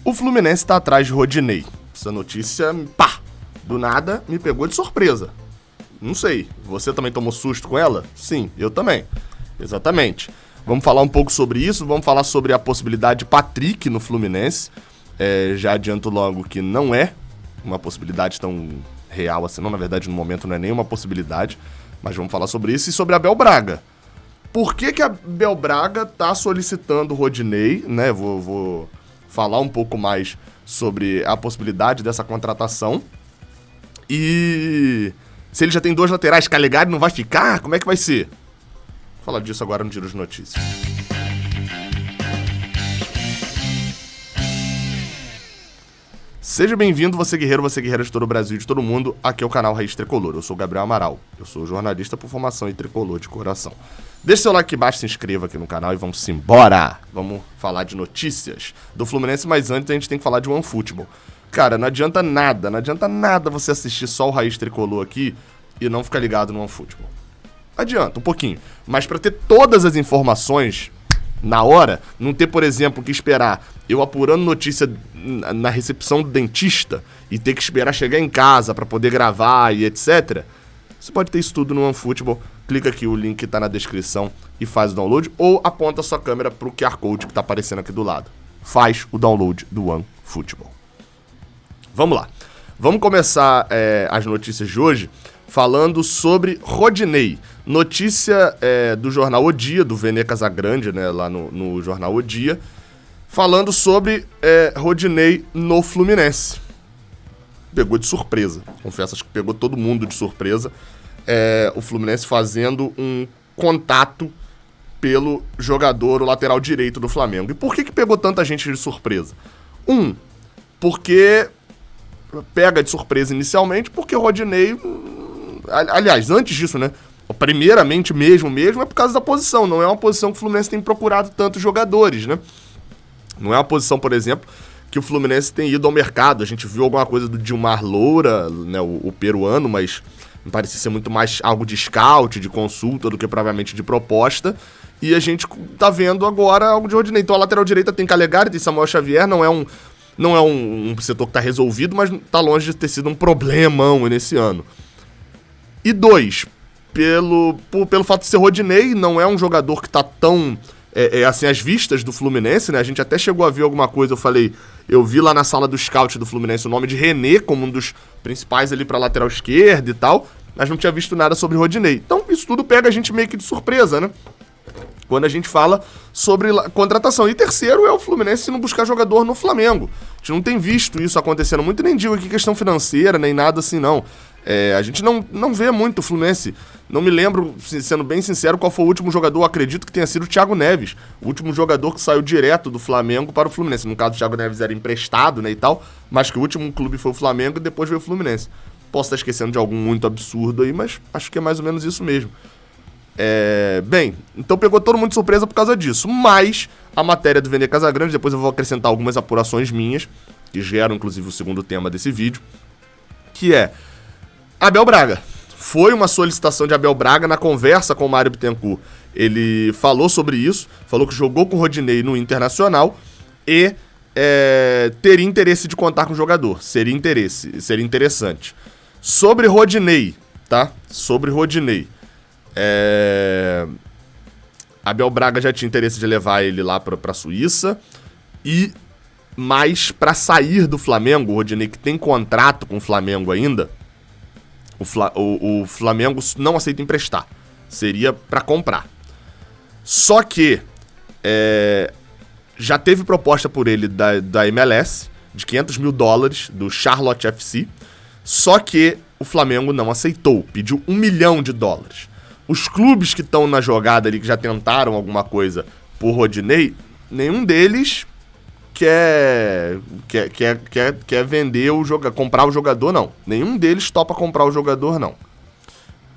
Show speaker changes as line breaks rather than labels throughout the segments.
O Fluminense tá atrás de Rodinei. Essa notícia, pá, do nada me pegou de surpresa. Não sei, você também tomou susto com ela? Sim, eu também. Exatamente. Vamos falar um pouco sobre isso, vamos falar sobre a possibilidade de Patrick no Fluminense. Já adianto logo que não é uma possibilidade tão real assim, não, na verdade no momento não é nenhuma possibilidade, mas vamos falar sobre isso e sobre Abel Braga. Por que a Abel Braga tá solicitando o Rodinei, né? Vou falar um pouco mais sobre a possibilidade dessa contratação. E se ele já tem 2 laterais, Calegari não vai ficar? Como é que vai ser? Vou falar disso agora no Giro de Notícias. Seja bem-vindo, você guerreira de todo o Brasil e de todo mundo. Aqui é o canal Raiz Tricolor. Eu sou o Gabriel Amaral. Eu sou jornalista por formação e tricolor de coração. Deixe seu like aqui embaixo, se inscreva aqui no canal e vamos embora. Vamos falar de notícias do Fluminense, mas antes a gente tem que falar de OneFootball. Cara, não adianta nada você assistir só o Raiz Tricolor aqui e não ficar ligado no OneFootball. Adianta, um pouquinho. Mas para ter todas as informações na hora, não ter, por exemplo, que esperar eu apurando notícia na recepção do dentista e ter que esperar chegar em casa para poder gravar e etc. Você pode ter isso tudo no OneFootball. Clica aqui, o link tá na descrição e faz o download, ou aponta a sua câmera pro QR Code que tá aparecendo aqui do lado. Faz o download do OneFootball. Vamos lá. Vamos começar as notícias de hoje falando sobre Rodinei. Notícia do jornal O Dia, do Vene Casagrande, né, lá no jornal O Dia, falando sobre Rodinei no Fluminense. Pegou de surpresa. Confesso que pegou todo mundo de surpresa. O Fluminense fazendo um contato pelo jogador, o lateral direito do Flamengo. E por que pegou tanta gente de surpresa? Porque pega de surpresa inicialmente, porque o Rodinei... Aliás, antes disso, né? Primeiramente mesmo é por causa da posição. Não é uma posição que o Fluminense tem procurado tantos jogadores, né? Não é uma posição, por exemplo, que o Fluminense tem ido ao mercado. A gente viu alguma coisa do Dilmar Loura, né, o peruano, mas me parecia ser muito mais algo de scout, de consulta, do que propriamente de proposta. E a gente tá vendo agora algo de Rodinei. Então a lateral direita tem Calegari, tem Samuel Xavier, não é um setor que tá resolvido, mas tá longe de ter sido um problemão nesse ano. E 2, pelo fato de ser Rodinei, não é um jogador que tá tão... assim, às vistas do Fluminense, né? A gente até chegou a ver alguma coisa, eu vi lá na sala do scout do Fluminense o nome de René como um dos principais ali pra lateral esquerda e tal, mas não tinha visto nada sobre Rodinei. Então isso tudo pega a gente meio que de surpresa, né? Quando a gente fala sobre contratação. E terceiro é o Fluminense não buscar jogador no Flamengo. A gente não tem visto isso acontecendo muito, nem digo aqui questão financeira, nem nada assim não. A gente não vê muito o Fluminense. Não me lembro, sendo bem sincero, qual foi o último jogador. Acredito que tenha sido o Thiago Neves. O último jogador que saiu direto do Flamengo para o Fluminense. No caso, o Thiago Neves era emprestado, né, e tal. Mas que o último clube foi o Flamengo e depois veio o Fluminense. Posso estar esquecendo de algum muito absurdo aí, mas acho que é mais ou menos isso mesmo. Bem, então pegou todo mundo de surpresa por causa disso. Mas a matéria do Vene Casagrande, depois eu vou acrescentar algumas apurações minhas, que geram inclusive o segundo tema desse vídeo, que é Abel Braga. Foi uma solicitação de Abel Braga na conversa com o Mário Bittencourt. Ele falou sobre isso, falou que jogou com o Rodinei no Internacional e teria interesse de contar com o jogador. Seria interessante. Sobre Rodinei, tá? Sobre Rodinei. Abel Braga já tinha interesse de levar ele lá pra Suíça. Mas pra sair do Flamengo, o Rodinei que tem contrato com o Flamengo ainda, o Flamengo não aceita emprestar. Seria pra comprar. Só que já teve proposta por ele da MLS de $500 mil do Charlotte FC. Só que o Flamengo não aceitou. Pediu $1 milhão. Os clubes que estão na jogada ali, que já tentaram alguma coisa por Rodinei, nenhum deles quer vender comprar o jogador, não. Nenhum deles topa comprar o jogador, não.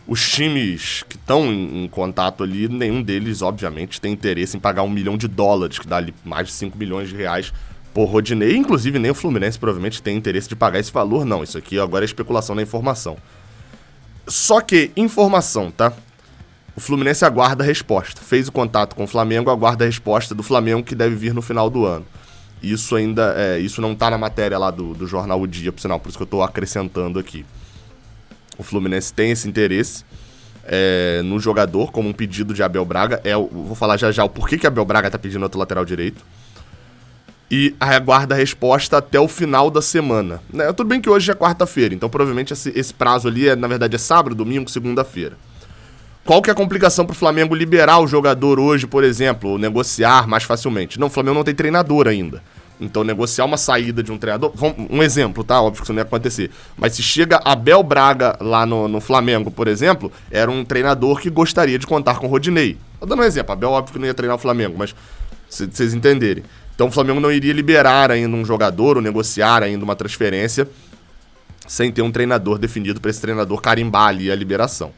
Os times que estão em contato ali, nenhum deles, obviamente, tem interesse em pagar $1 milhão, que dá ali mais de R$5 milhões por Rodinei. Inclusive, nem o Fluminense provavelmente tem interesse de pagar esse valor, não. Isso aqui agora é especulação da informação. Só que, informação, tá? O Fluminense aguarda a resposta. Fez o contato com o Flamengo, aguarda a resposta do Flamengo, que deve vir no final do ano. Isso isso não tá na matéria lá do jornal O Dia, por sinal, por isso que eu tô acrescentando aqui. O Fluminense tem esse interesse no jogador, como um pedido de Abel Braga. Vou falar já o porquê que Abel Braga tá pedindo outro lateral direito. E aguarda a resposta até o final da semana. Tudo bem que hoje é quarta-feira, então provavelmente esse prazo ali, na verdade, é sábado, domingo, segunda-feira. Qual que é a complicação pro Flamengo liberar o jogador hoje, por exemplo, ou negociar mais facilmente? Não, o Flamengo não tem treinador ainda. Então, negociar uma saída de um treinador... Um exemplo, tá? Óbvio que isso não ia acontecer. Mas se chega Abel Braga lá no Flamengo, por exemplo, era um treinador que gostaria de contar com o Rodinei. Tô dando um exemplo. Abel, óbvio que não ia treinar o Flamengo, mas se vocês entenderem. Então, o Flamengo não iria liberar ainda um jogador ou negociar ainda uma transferência sem ter um treinador definido para esse treinador carimbar ali a liberação.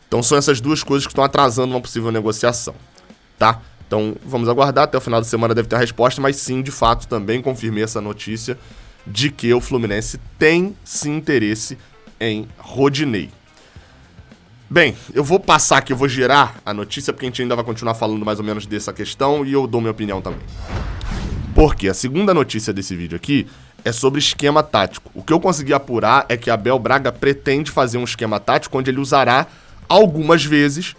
Então, são essas duas coisas que estão atrasando uma possível negociação, tá? Então, vamos aguardar, até o final da semana deve ter a resposta, mas sim, de fato, também confirmei essa notícia de que o Fluminense tem, sim, interesse em Rodinei. Bem, eu vou passar aqui, eu vou girar a notícia, porque a gente ainda vai continuar falando mais ou menos dessa questão e eu dou minha opinião também. Porque a segunda notícia desse vídeo aqui é sobre esquema tático. O que eu consegui apurar é que Abel Braga pretende fazer um esquema tático onde ele usará, algumas vezes,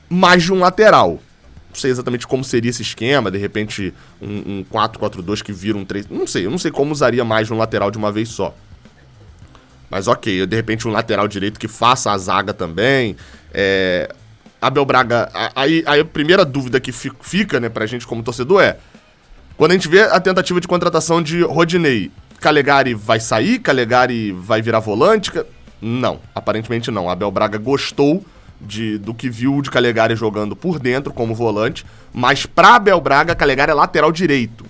mais de um lateral. Não sei exatamente como seria esse esquema, de repente um 4-4-2 que vira um 3... eu não sei como usaria mais de um lateral de uma vez só. Mas ok, de repente um lateral direito que faça a zaga também. Abel Braga... Aí a primeira dúvida que fica, né, pra gente como torcedor quando a gente vê a tentativa de contratação de Rodinei, Calegari vai sair? Calegari vai virar volante? Não, aparentemente não. Abel Braga gostou do que viu de Calegari jogando por dentro como volante, mas pra Abel Braga, Calegari é lateral direito.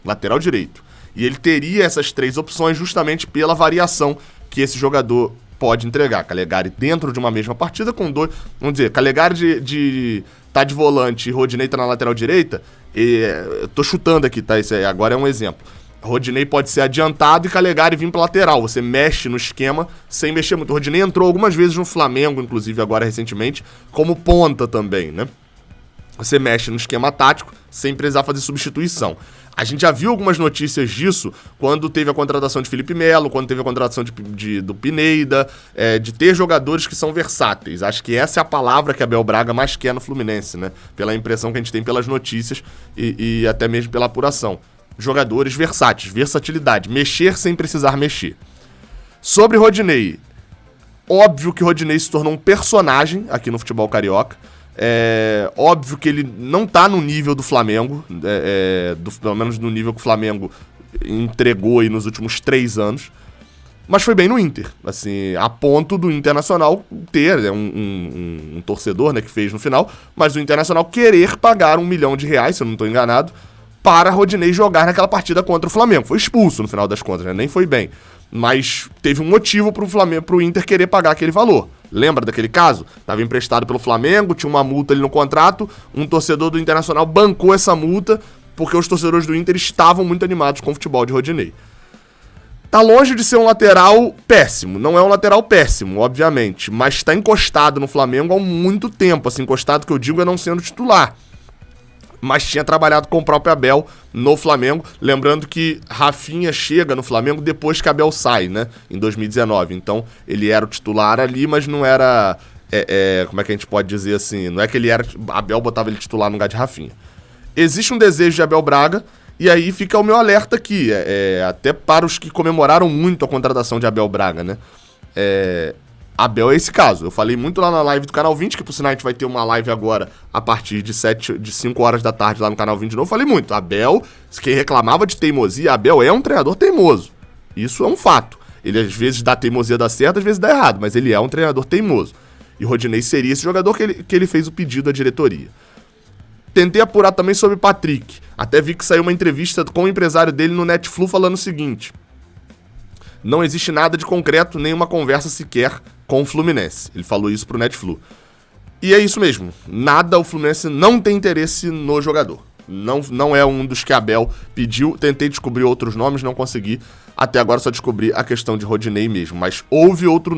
Lateral direito. E ele teria essas três opções justamente pela variação que esse jogador pode entregar. Calegari dentro de uma mesma partida com dois... Vamos dizer, Calegari tá de volante e Rodinei tá na lateral direita. Eu tô chutando aqui, tá? Isso aí agora é um exemplo. Rodinei pode ser adiantado e Calegari vir pra lateral. Você mexe no esquema sem mexer muito. O Rodinei entrou algumas vezes no Flamengo, inclusive agora recentemente, como ponta também, né? Você mexe no esquema tático sem precisar fazer substituição. A gente já viu algumas notícias disso quando teve a contratação de Felipe Melo, quando teve a contratação do Pineda, de ter jogadores que são versáteis. Acho que essa é a palavra que Abel Braga mais quer no Fluminense, né? Pela impressão que a gente tem pelas notícias e até mesmo pela apuração. Jogadores versáteis, versatilidade, mexer sem precisar mexer. Sobre Rodinei, óbvio que Rodinei se tornou um personagem aqui no futebol carioca. Óbvio que ele não tá no nível do Flamengo, pelo menos no nível que o Flamengo entregou aí nos últimos 3 anos, mas foi bem no Inter, assim, a ponto do Internacional ter um torcedor, né, que fez no final, mas o Internacional querer pagar R$1 milhão, se eu não tô enganado, para Rodinei jogar naquela partida contra o Flamengo. Foi expulso no final das contas, né? Nem foi bem. Mas teve um motivo pro Inter querer pagar aquele valor. Lembra daquele caso? Tava emprestado pelo Flamengo, tinha uma multa ali no contrato, um torcedor do Internacional bancou essa multa porque os torcedores do Inter estavam muito animados com o futebol de Rodinei. Tá longe de ser um lateral péssimo. Não é um lateral péssimo, obviamente, mas tá encostado no Flamengo há muito tempo. Assim, encostado que eu digo é não sendo titular. Mas tinha trabalhado com o próprio Abel no Flamengo. Lembrando que Rafinha chega no Flamengo depois que Abel sai, né? Em 2019. Então, ele era o titular ali, mas não era... como é que a gente pode dizer assim? Não é que ele era... Abel botava ele titular no lugar de Rafinha. Existe um desejo de Abel Braga, e aí fica o meu alerta aqui. Até para os que comemoraram muito a contratação de Abel Braga, né? Abel é esse caso. Eu falei muito lá na live do Canal 20, que por sinal a gente vai ter uma live agora a partir de 5 horas da tarde lá no Canal 20 de novo. Eu falei muito. Abel, quem reclamava de teimosia, Abel é um treinador teimoso. Isso é um fato. Ele às vezes dá teimosia, dá certo, às vezes dá errado, mas ele é um treinador teimoso. E Rodinei seria esse jogador que ele fez o pedido à diretoria. Tentei apurar também sobre Patrick. Até vi que saiu uma entrevista com o empresário dele no Netflu falando o seguinte: não existe nada de concreto, nenhuma conversa sequer com o Fluminense. Ele falou isso pro Netflu. E é isso mesmo. Nada, o Fluminense não tem interesse no jogador. Não é um dos que Abel pediu. Tentei descobrir outros nomes, não consegui. Até agora só descobri a questão de Rodinei mesmo. Mas houve outros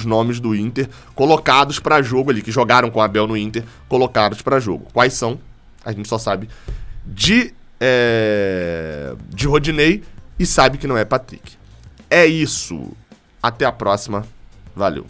nomes do Inter colocados pra jogo ali, que jogaram com Abel no Inter, colocados pra jogo. Quais são? A gente só sabe de de Rodinei e sabe que não é Patrick. É isso. Até a próxima. Valeu.